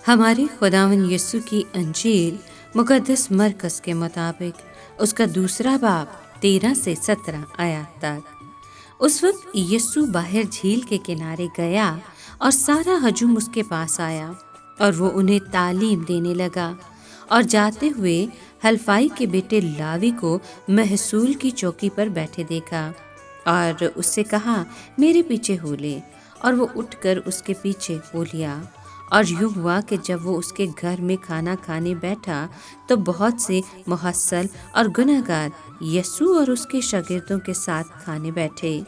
ہمارے خداوند یسوع کی انجیل مقدس مرکز کے مطابق اس کا دوسرا باب 13 سے 17 آیات تک۔ اس وقت یسوع باہر جھیل کے کنارے گیا اور سارا ہجوم اس کے پاس آیا اور وہ انہیں تعلیم دینے لگا، اور جاتے ہوئے حلفائی کے بیٹے لاوی کو محصول کی چوکی پر بیٹھے دیکھا اور اس سے کہا، میرے پیچھے ہو لے، اور وہ اٹھ کر اس کے پیچھے ہو لیا۔ اور یوں ہوا کہ جب وہ اس کے گھر میں کھانا کھانے بیٹھا تو بہت سے محصل اور گناہ گار یسوع اور اس کے شاگردوں کے ساتھ کھانے بیٹھے،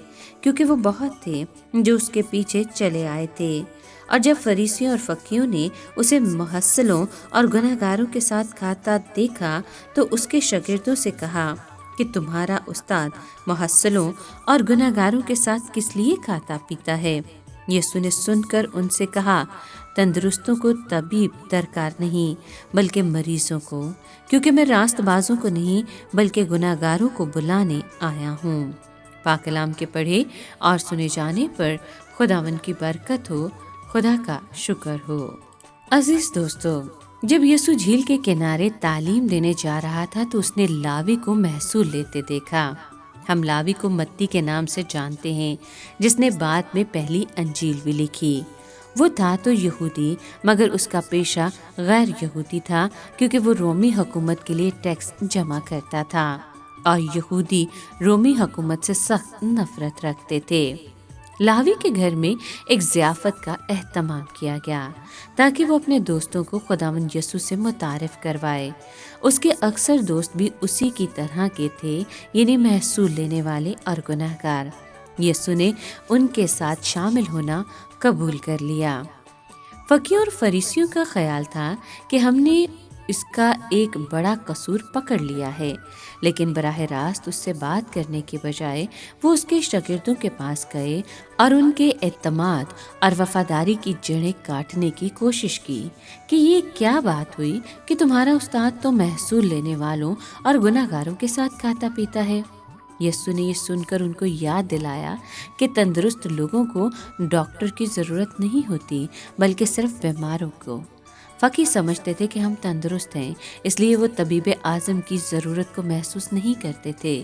کیونکہ وہ بہت تھے جو اس کے پیچھے چلے آئے تھے۔ اور جب فریسیوں اور فقیوں نے اسے محصلوں اور گناہ گاروں کے ساتھ کھاتا دیکھا تو اس کے شاگردوں سے کہا کہ تمہارا استاد محصلوں اور گناہ گاروں کے ساتھ کس لیے کھاتا پیتا ہے؟ یسوع نے سن کر ان سے کہا، تندرستوں کو طبیب درکار نہیں بلکہ مریضوں کو، کیونکہ میں راست بازوں کو نہیں بلکہ گناہ گاروں کو بلانے آیا ہوں۔ پاک کلام کے پڑھے اور سنے جانے پر خداوند کی برکت ہو، خدا کا شکر ہو۔ عزیز دوستو، جب یسوع جھیل کے کنارے تعلیم دینے جا رہا تھا تو اس نے لاوی کو محصول لیتے دیکھا۔ ہم لاوی کو متی کے نام سے جانتے ہیں، جس نے بعد میں پہلی انجیل بھی لکھی۔ وہ تھا تو یہودی، مگر اس کا پیشہ غیر یہودی تھا، کیونکہ وہ رومی حکومت کے لیے ٹیکس جمع کرتا تھا، اور یہودی رومی حکومت سے سخت نفرت رکھتے تھے۔ لاوی کے گھر میں ایک ضیافت کا اہتمام کیا گیا تاکہ وہ اپنے دوستوں کو خداوند یسوع سے متعارف کروائے۔ اس کے اکثر دوست بھی اسی کی طرح کے تھے، یعنی محصول لینے والے اور گناہ گار۔ یسوع نے ان کے ساتھ شامل ہونا قبول کر لیا۔ فقیوں اور فریسیوں کا خیال تھا کہ ہم نے اس کا ایک بڑا قصور پکڑ لیا ہے، لیکن براہ راست اس سے بات کرنے کے بجائے وہ اس کے شاگردوں کے پاس گئے اور ان کے اعتماد اور وفاداری کی جڑیں کاٹنے کی کوشش کی کہ یہ کیا بات ہوئی کہ تمہارا استاد تو محصول لینے والوں اور گناہ گاروں کے ساتھ کھاتا پیتا ہے۔ یسوع نے یہ سن کر ان کو یاد دلایا کہ تندرست لوگوں کو ڈاکٹر کی ضرورت نہیں ہوتی بلکہ صرف بیماروں کو۔ فقی سمجھتے تھے کہ ہم تندرست ہیں، اس لیے وہ طبیب اعظم کی ضرورت کو محسوس نہیں کرتے تھے۔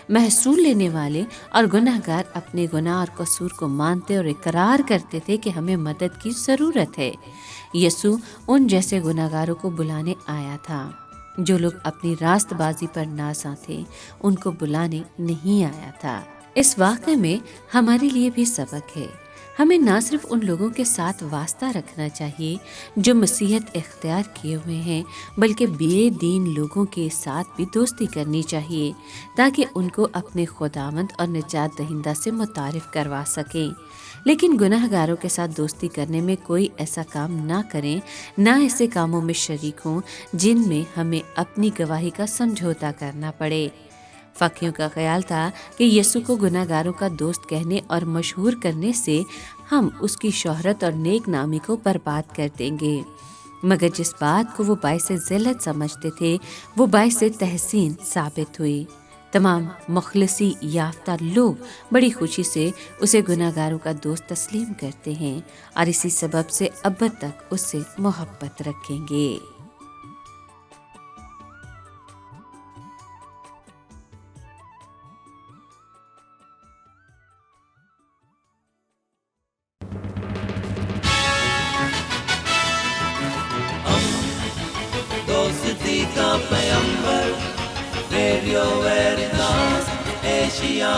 محصول لینے والے اور گناہ گار اپنے گناہ اور قصور کو مانتے اور اقرار کرتے تھے کہ ہمیں مدد کی ضرورت ہے۔ یسوع ان جیسے گناہ گاروں کو بلانے آیا تھا۔ جو لوگ اپنی راست بازی پر نازاں تھے، ان کو بلانے نہیں آیا تھا۔ اس واقعے میں ہمارے لیے بھی سبق ہے۔ ہمیں نہ صرف ان لوگوں کے ساتھ واسطہ رکھنا چاہیے جو مسیحیت اختیار کیے ہوئے ہیں، بلکہ بے دین لوگوں کے ساتھ بھی دوستی کرنی چاہیے تاکہ ان کو اپنے خداوند اور نجات دہندہ سے متعارف کروا سکیں۔ لیکن گناہ گاروں کے ساتھ دوستی کرنے میں کوئی ایسا کام نہ کریں، نہ ایسے کاموں میں شریک ہوں جن میں ہمیں اپنی گواہی کا سمجھوتا کرنا پڑے۔ فقیوں کا خیال تھا کہ یسوع کو گناہ گاروں کا دوست کہنے اور مشہور کرنے سے ہم اس کی شہرت اور نیک نامی کو برباد کر دیں گے، مگر جس بات کو وہ باعث ذلت سمجھتے تھے وہ باعث تحسین ثابت ہوئی۔ تمام مخلصی یافتہ لوگ بڑی خوشی سے اسے گناہ گاروں کا دوست تسلیم کرتے ہیں اور اسی سبب سے ابد تک اس سے محبت رکھیں گے۔ دوستی کا پیمبر، ریڈیو ویریتاس ایشیا۔